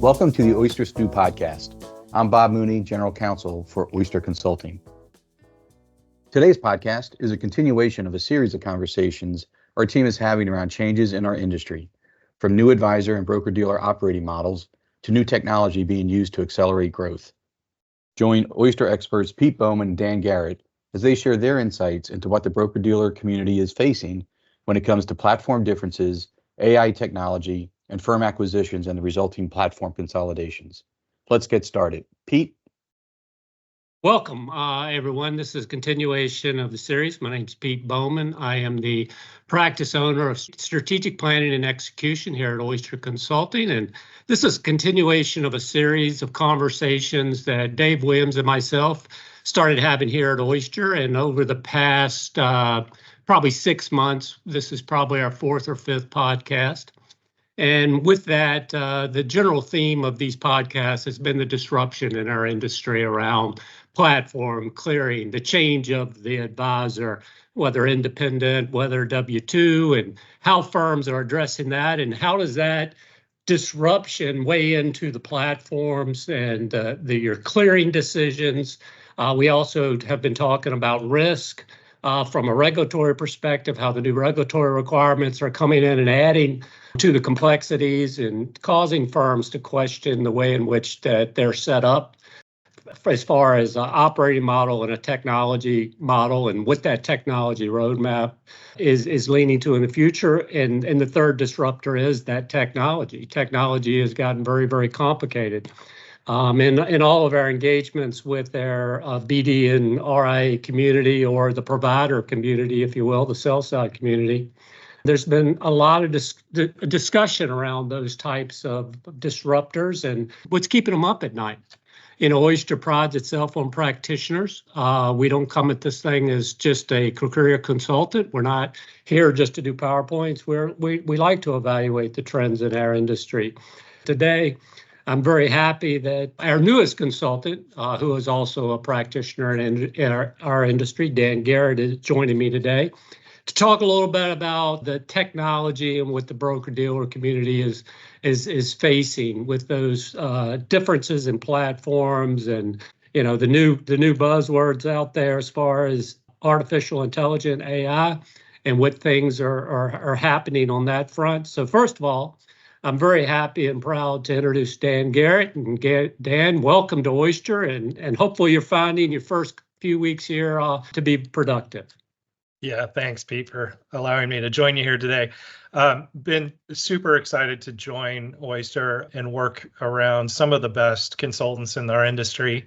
Welcome to the Oyster Stew podcast. I'm Bob Mooney, General Counsel for Oyster Consulting. Today's podcast is a continuation of a series of conversations our team is having around changes in our industry, from new advisor and broker-dealer operating models to new technology being used to accelerate growth. Join Oyster experts Pete Bowman and Dan Garrett as they share their insights into what the broker-dealer community is facing when it comes to platform differences, AI technology, and firm acquisitions and the resulting platform consolidations. Let's get started. Pete? Welcome, everyone. This is a continuation of the series. My name is Pete Bowman. I am the practice owner of strategic planning and execution here at Oyster Consulting. And this is a continuation of a series of conversations that Dave Williams and myself started having here at Oyster. And over the past probably 6 months, this is probably our fourth or fifth podcast. And with that, the general theme of these podcasts has been the disruption in our industry around platform clearing, the change of the advisor, whether independent, whether W-2, and how firms are addressing that, and how does that disruption weigh into the platforms and your clearing decisions. We also have been talking about risk from a regulatory perspective, how the new regulatory requirements are coming in and adding to the complexities and causing firms to question the way in which that they're set up as far as an operating model and a technology model and what that technology roadmap is leaning to in the future. And the third disruptor is that technology. Technology has gotten very, very complicated. In all of our engagements with their BD and RIA community, or the provider community, if you will, the sell side community, there's been a lot of discussion around those types of disruptors and what's keeping them up at night. You know, Oyster prides itself on practitioners. We don't come at this thing as just a career consultant. We're not here just to do PowerPoints. We like to evaluate the trends in our industry. Today, I'm very happy that our newest consultant, who is also a practitioner in our industry, Dan Garrett, is joining me today to talk a little bit about the technology and what the broker-dealer community is facing with those differences in platforms and, you know, the new buzzwords out there as far as artificial intelligence, AI, and what things are happening on that front. So first of all, I'm very happy and proud to introduce Dan Garrett. And Dan, welcome to Oyster, and hopefully you're finding your first few weeks here to be productive. Yeah, thanks, Pete, for allowing me to join you here today. Been super excited to join Oyster and work around some of the best consultants in our industry.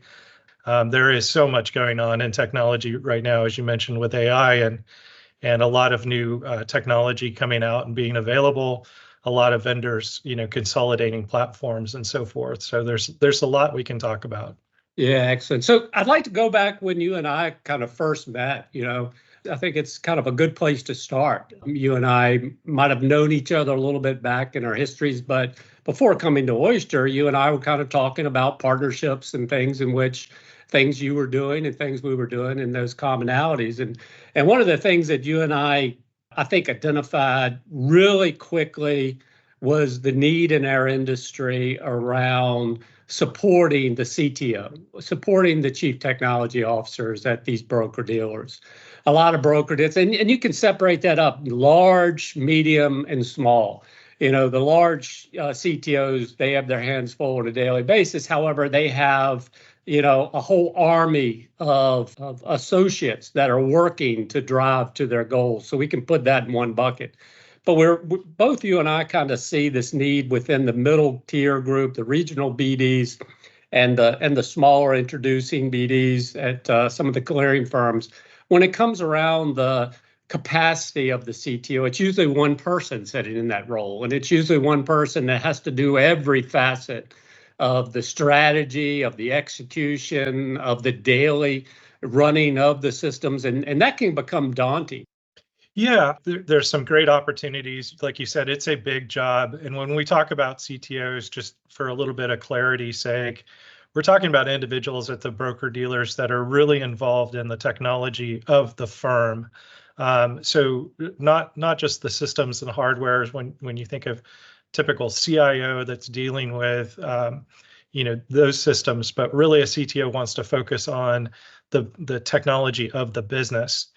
There is so much going on in technology right now, as you mentioned, with AI and a lot of new technology coming out and being available. A lot of vendors, you know, consolidating platforms and so forth. So there's a lot we can talk about. Yeah, excellent. So I'd like to go back when you and I kind of first met. You know, I think it's kind of a good place to start. You and I might have known each other a little bit back in our histories, but before coming to Oyster, you and I were kind of talking about partnerships and things in which things you were doing and things we were doing and those commonalities. And one of the things that you and I think identified really quickly was the need in our industry around supporting the CTO, supporting the chief technology officers at these broker dealers. A lot of broker dealers, and you can separate that up, large, medium, and small. You know, the large CTOs, they have their hands full on a daily basis. However, they have, you know, a whole army of associates that are working to drive to their goals. So we can put that in one bucket. But both you and I kind of see this need within the middle tier group, the regional BDs, and the smaller introducing BDs at some of the clearing firms. When it comes around the capacity of the CTO, it's usually one person sitting in that role, and it's usually one person that has to do every facet of the strategy, of the execution, of the daily running of the systems, and that can become daunting. Yeah, there's some great opportunities. Like you said, it's a big job. And when we talk about CTOs, just for a little bit of clarity's sake, we're talking about individuals at the broker dealers that are really involved in the technology of the firm. So not just the systems and hardware when you think of typical CIO that's dealing with those systems, but really a CTO wants to focus on the technology of the business.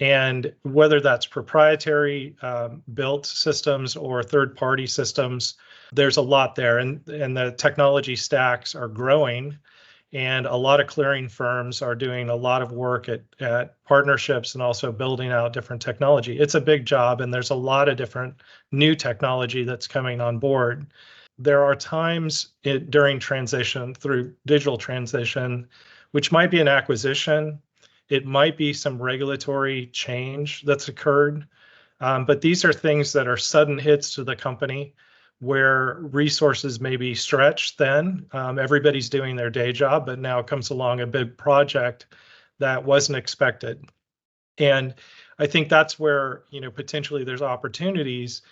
And whether that's proprietary built systems or third-party systems, there's a lot there. And the technology stacks are growing. And a lot of clearing firms are doing a lot of work at partnerships and also building out different technology. It's a big job, and there's a lot of different new technology that's coming on board. There are times during transition, through digital transition, which might be an acquisition. It might be some regulatory change that's occurred. But these are things that are sudden hits to the company where resources may be stretched then. Everybody's doing their day job, but now comes along a big project that wasn't expected. And I think that's where, potentially there's opportunities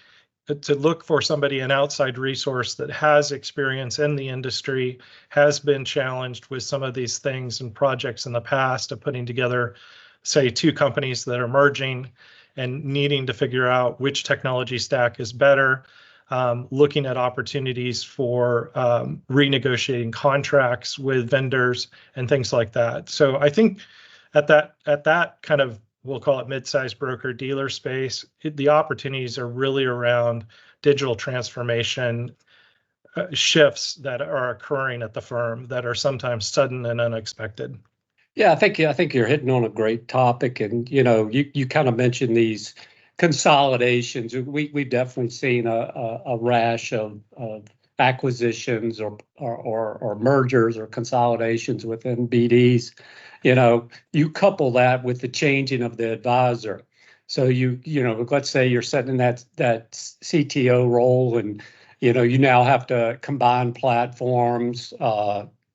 to look for somebody, an outside resource that has experience in the industry, has been challenged with some of these things and projects in the past of putting together, say, two companies that are merging and needing to figure out which technology stack is better. Looking at opportunities for renegotiating contracts with vendors and things like that. So I think at that kind of, we'll call it mid-sized broker dealer space, the opportunities are really around digital transformation shifts that are occurring at the firm that are sometimes sudden and unexpected. Yeah, I think you're hitting on a great topic, and you kind of mentioned these consolidations. We've definitely seen a rash of acquisitions or mergers or consolidations within BDs. You couple that with the changing of the advisor. So let's say you're sitting in that CTO role, and you now have to combine platforms,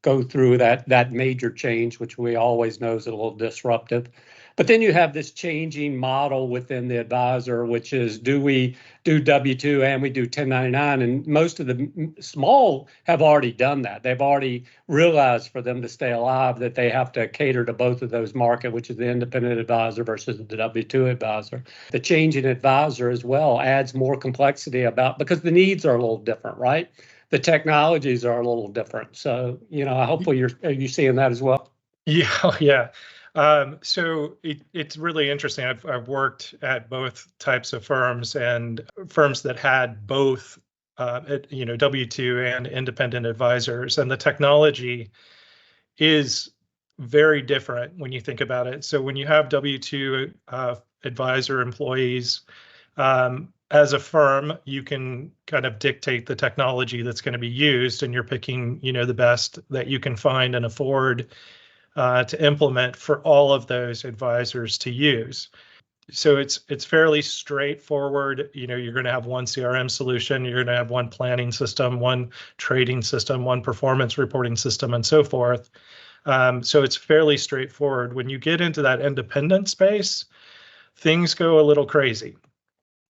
go through that major change, which we always know is a little disruptive. But then you have this changing model within the advisor, which is, do we do W-2 and we do 1099? And most of the small have already done that. They've already realized for them to stay alive that they have to cater to both of those markets, which is the independent advisor versus the W-2 advisor. The changing advisor as well adds more complexity because the needs are a little different, right? The technologies are a little different. So, hopefully are you seeing that as well? Yeah. So it's really interesting. I've worked at both types of firms, and firms that had both, W-2 and independent advisors, and the technology is very different when you think about it. So when you have W-2 advisor employees, as a firm, you can kind of dictate the technology that's going to be used, and you're picking, the best that you can find and afford to implement for all of those advisors to use. So it's fairly straightforward. You're going to have one CRM solution, you're going to have one planning system, one trading system, one performance reporting system, and so forth. So it's fairly straightforward. When you get into that independent space, things go a little crazy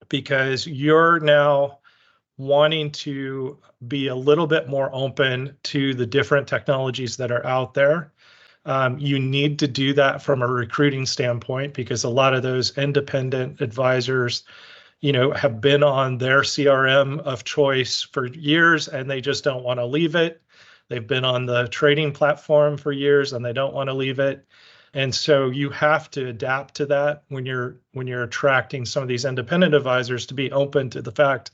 because you're now wanting to be a little bit more open to the different technologies that are out there. You need to do that from a recruiting standpoint because a lot of those independent advisors, have been on their CRM of choice for years and they just don't want to leave it. They've been on the trading platform for years and they don't want to leave it. And so you have to adapt to that when you're attracting some of these independent advisors to be open to the fact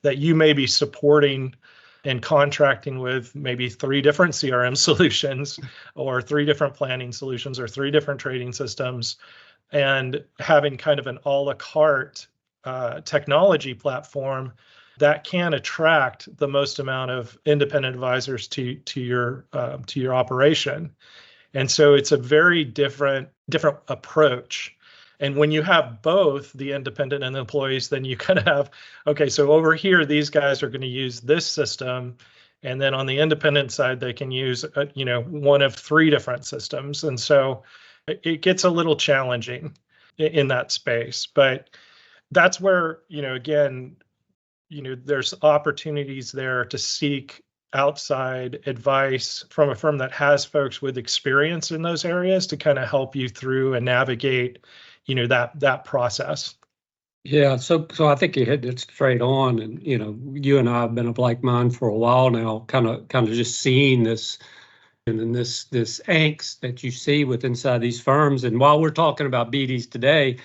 that you may be supporting and contracting with maybe 3 different CRM solutions or 3 different planning solutions or 3 different trading systems, and having kind of an a la carte technology platform that can attract the most amount of independent advisors to your operation. And so it's a very different approach. And when you have both the independent and the employees, then you kind of have, okay, so over here, these guys are going to use this system. And then on the independent side, they can use, one of 3 different systems. And so it gets a little challenging in that space. But that's where, again, there's opportunities there to seek outside advice from a firm that has folks with experience in those areas to kind of help you through and navigate that process. Yeah, so I think you hit it straight on, and you and I have been of like mind for a while now, kind of just seeing this and this angst that you see with inside these firms. And while we're talking about BDs today,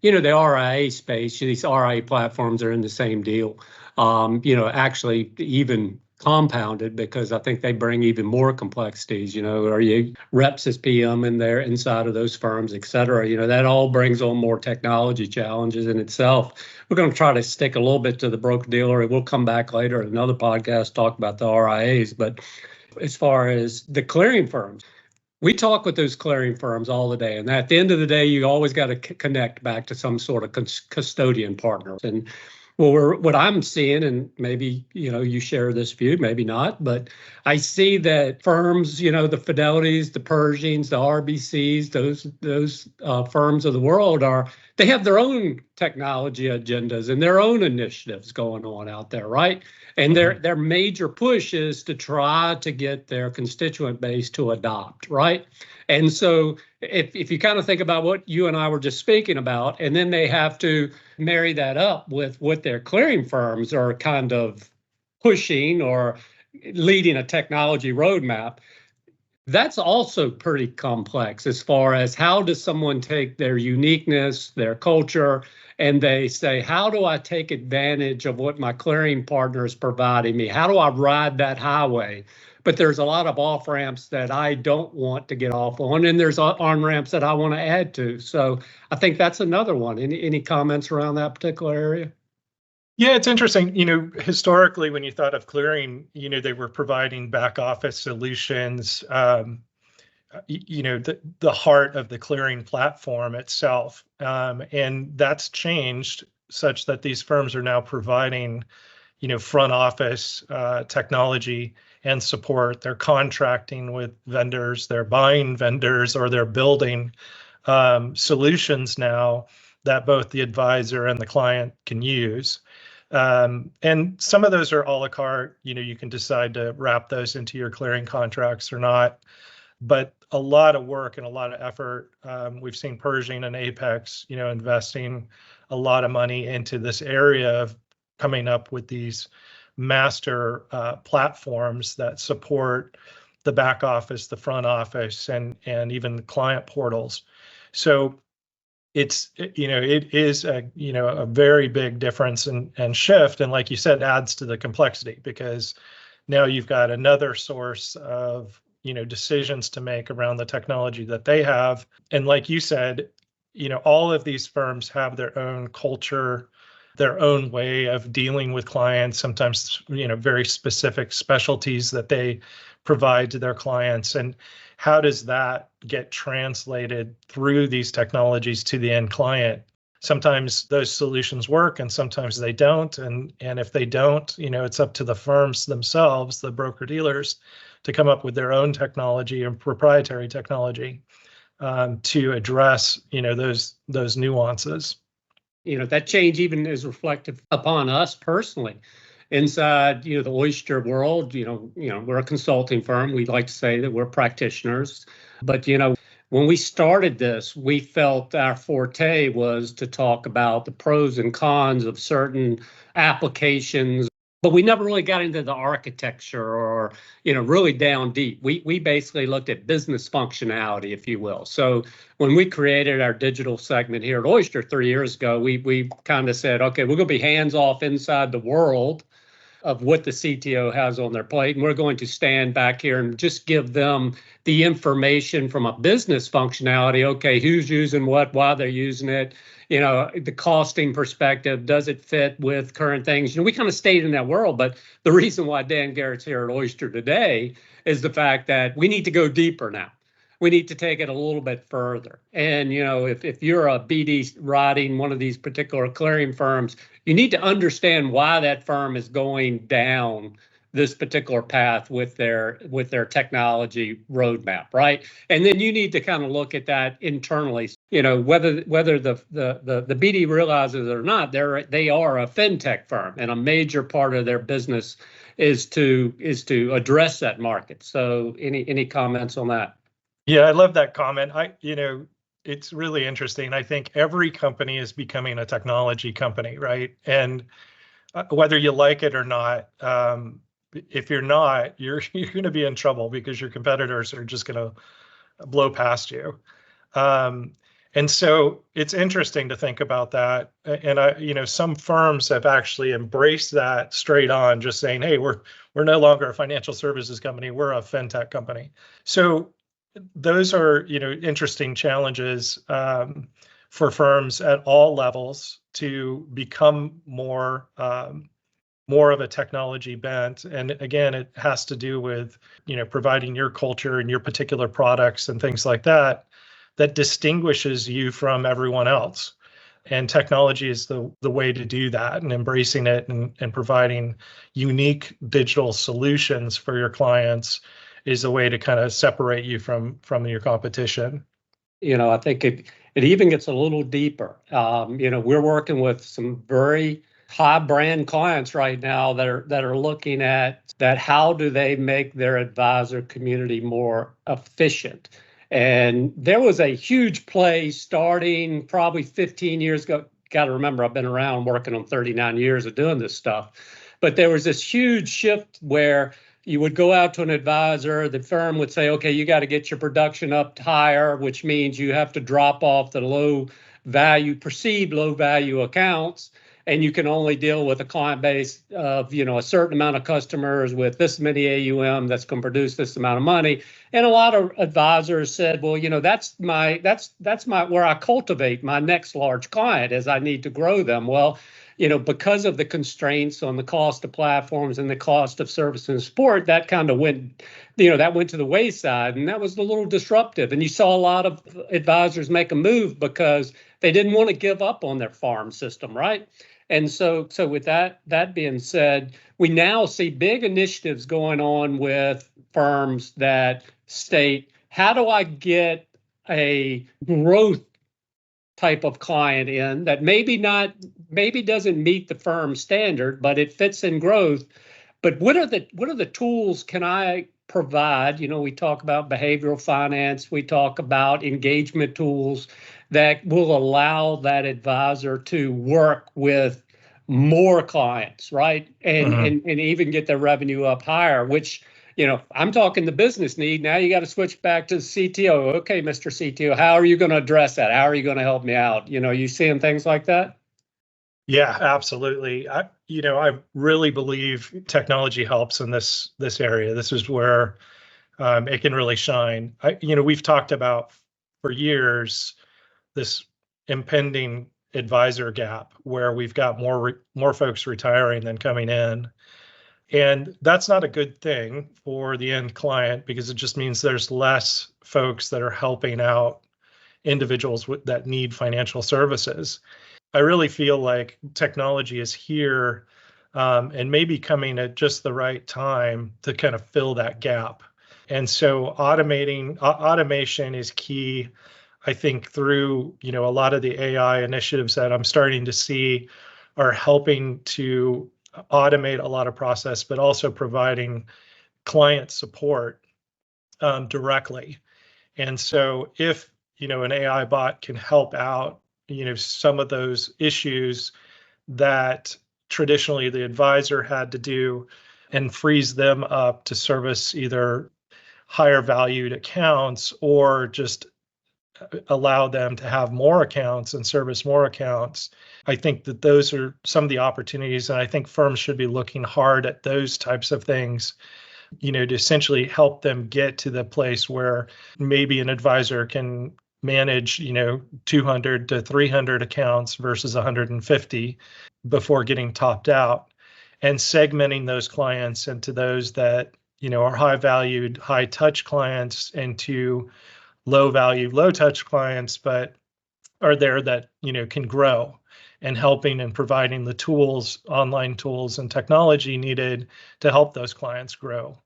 the RIA space, these RIA platforms are in the same deal. Actually even compounded because I think they bring even more complexities. Are you reps as PM in there inside of those firms, et cetera? That all brings on more technology challenges in itself. We're going to try to stick a little bit to the broker dealer, and we'll come back later in another podcast talk about the RIAs. But as far as the clearing firms, we talk with those clearing firms all the day, and at the end of the day, you always got to connect back to some sort of custodian partner. And what I'm seeing, and maybe you share this view, maybe not, but I see that firms, the Fidelities, the Pershings, the RBCs, those firms of the world they have their own technology agendas and their own initiatives going on out there, right? And their major push is to try to get their constituent base to adopt, right? And so if you kind of think about what you and I were just speaking about, and then they have to marry that up with what their clearing firms are kind of pushing or leading a technology roadmap, that's also pretty complex as far as how does someone take their uniqueness, their culture, and they say, how do I take advantage of what my clearing partner is providing me? How do I ride that highway? But there's a lot of off ramps that I don't want to get off on, and there's on ramps that I want to add to. So I think that's another one. Any comments around that particular area? Yeah, it's interesting. Historically, when you thought of clearing, they were providing back office solutions, the heart of the clearing platform itself. And that's changed such that these firms are now providing, front office technology and support. They're contracting with vendors, they're buying vendors, or they're building solutions now that both the advisor and the client can use. And some of those are a la carte. You can decide to wrap those into your clearing contracts or not. But a lot of work and a lot of effort. We've seen Pershing and Apex, investing a lot of money into this area of coming up with these master platforms that support the back office, the front office, and even the client portals. So it is a very big difference and shift, and like you said, adds to the complexity because now you've got another source of decisions to make around the technology that they have. And like you said, all of these firms have their own culture, their own way of dealing with clients, sometimes very specific specialties that they provide to their clients. And how does that get translated through these technologies to the end client? Sometimes those solutions work and sometimes they don't. And if they don't, it's up to the firms themselves, the broker dealers, to come up with their own technology and proprietary technology to address, those nuances. That change even is reflective upon us personally. Inside, the Oyster world, we're a consulting firm. We like to say that we're practitioners. But, when we started this, we felt our forte was to talk about the pros and cons of certain applications. But we never really got into the architecture or, really down deep. We basically looked at business functionality, if you will. So when we created our digital segment here at Oyster 3 years ago, we kind of said, okay, we're going to be hands off inside the world of what the CTO has on their plate. And we're going to stand back here and just give them the information from a business functionality. Okay, who's using what, why they're using it, the costing perspective, does it fit with current things? We kind of stayed in that world. But the reason why Dan Garrett's here at Oyster today is the fact that we need to go deeper now. We need to take it a little bit further. And, if you're a BD riding one of these particular clearing firms, you need to understand why that firm is going down this particular path with their technology roadmap, right? And then you need to kind of look at that internally. Whether the BD realizes it or not, they are a fintech firm, and a major part of their business is to address that market. So any comments on that? Yeah, I love that comment. it's really interesting. I think every company is becoming a technology company, right? And whether you like it or not, if you're not, you're going to be in trouble because your competitors are just going to blow past you. And so it's interesting to think about that. And some firms have actually embraced that straight on, just saying, "Hey, we're no longer a financial services company; we're a fintech company." So those are interesting challenges for firms at all levels to become more of a technology bent. And again, it has to do with providing your culture and your particular products and things like that distinguishes you from everyone else. And technology is the way to do that, and embracing it and providing unique digital solutions for your clients is a way to kind of separate you from your competition. I think it even gets a little deeper. We're working with some very high brand clients right now that are looking at that. How do they make their advisor community more efficient? And there was a huge play starting probably 15 years ago. Got to remember, I've been around working on 39 years of doing this stuff. But there was this huge shift where you would go out to an advisor, the firm would say, okay, you got to get your production up higher, which means you have to drop off the perceived low value accounts. And you can only deal with a client base of, a certain amount of customers with this many AUM that's going to produce this amount of money. And a lot of advisors said, well, that's where I cultivate my next large client as I need to grow them. Well, because of the constraints on the cost of platforms and the cost of service and support, that kind of went to the wayside, and that was a little disruptive. And you saw a lot of advisors make a move because they didn't want to give up on their farm system, right? And so with that being said, we now see big initiatives going on with firms that state, how do I get a growth type of client in that maybe doesn't meet the firm standard, but it fits in growth. But what are the tools can I provide? We talk about behavioral finance, we talk about engagement tools that will allow that advisor to work with more clients, right? And even get their revenue up higher, which, I'm talking the business need. Now you got to switch back to the CTO. Okay, Mr. CTO, how are you going to address that? How are you going to help me out? You seeing things like that? Yeah, absolutely. I really believe technology helps in this area. This is where it can really shine. We've talked about for years this impending advisor gap where we've got more folks retiring than coming in. And that's not a good thing for the end client because it just means there's less folks that are helping out individuals that need financial services. I really feel like technology is here and maybe coming at just the right time to kind of fill that gap. And so automation is key. I think through, a lot of the AI initiatives that I'm starting to see are helping to automate a lot of process, but also providing client support directly. And so if, an AI bot can help out, some of those issues that traditionally the advisor had to do and frees them up to service either higher valued accounts or just allow them to have more accounts and service more accounts. I think that those are some of the opportunities, and I think firms should be looking hard at those types of things, to essentially help them get to the place where maybe an advisor can manage, 200 to 300 accounts versus 150 before getting topped out, and segmenting those clients into those that, are high valued, high touch clients into low value, low touch clients, but are there that, can grow, and helping and providing the tools, online tools and technology needed to help those clients grow.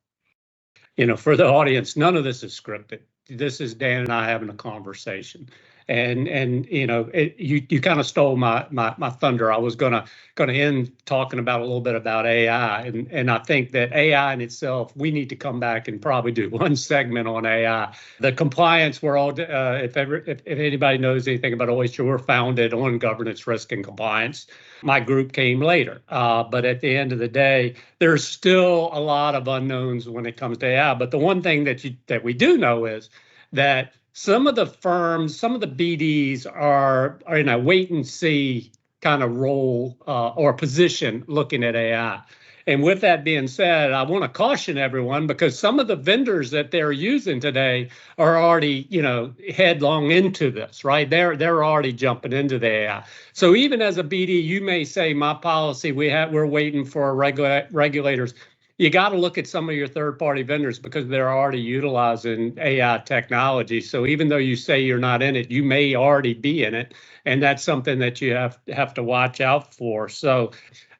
For the audience, none of this is scripted. This is Dan and I having a conversation. And you kind of stole my thunder. I was gonna end talking about a little bit about AI, and I think that AI in itself, we need to come back and probably do one segment on AI. The compliance world, if anybody knows anything about Oyster, we're founded on governance, risk, and compliance. My group came later, but at the end of the day, there's still a lot of unknowns when it comes to AI. But the one thing that we do know is that some of the firms, some of the BDs are in a wait and see kind of role or position looking at AI. And with that being said, I want to caution everyone, because some of the vendors that they're using today are already, headlong into this, right? They're already jumping into the AI. So even as a BD, you may say, my policy, we're waiting for regulators. You got to look at some of your third-party vendors because they're already utilizing AI technology. So even though you say you're not in it, you may already be in it, and that's something that you have to watch out for. So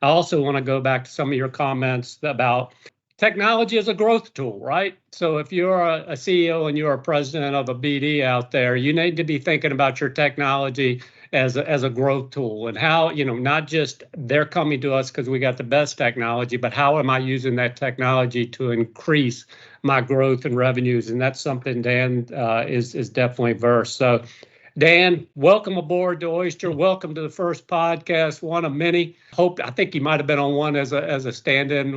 I also want to go back to some of your comments about technology as a growth tool, right? So if you're a CEO and you're a president of a BD out there, you need to be thinking about your technology as a growth tool, and how, not just they're coming to us because we got the best technology, but how am I using that technology to increase my growth and revenues? And that's something Dan is definitely versed. So Dan, welcome aboard to Oyster. Welcome to the first podcast, one of many. I think you might have been on one as a stand-in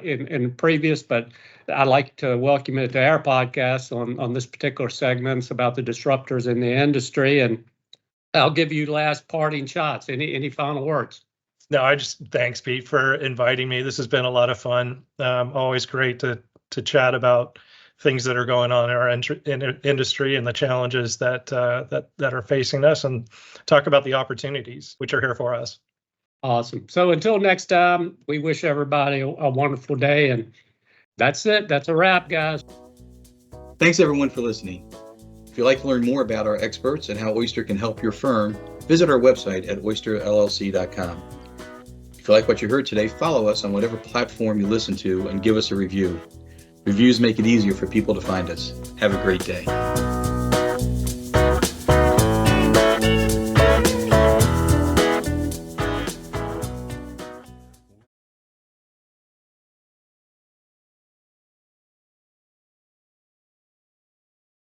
in previous, but I'd like to welcome you to our podcast on this particular segment. It's about the disruptors in the industry, and I'll give you last parting shots. Any final words? No, thanks, Pete, for inviting me. This has been a lot of fun. Always great to chat about things that are going on in our industry and the challenges that are facing us, and talk about the opportunities which are here for us. Awesome. So until next time, we wish everybody a wonderful day, and that's it. That's a wrap, guys. Thanks everyone for listening. If you'd like to learn more about our experts and how Oyster can help your firm, visit our website at oysterllc.com. If you like what you heard today, follow us on whatever platform you listen to and give us a review. Reviews make it easier for people to find us. Have a great day.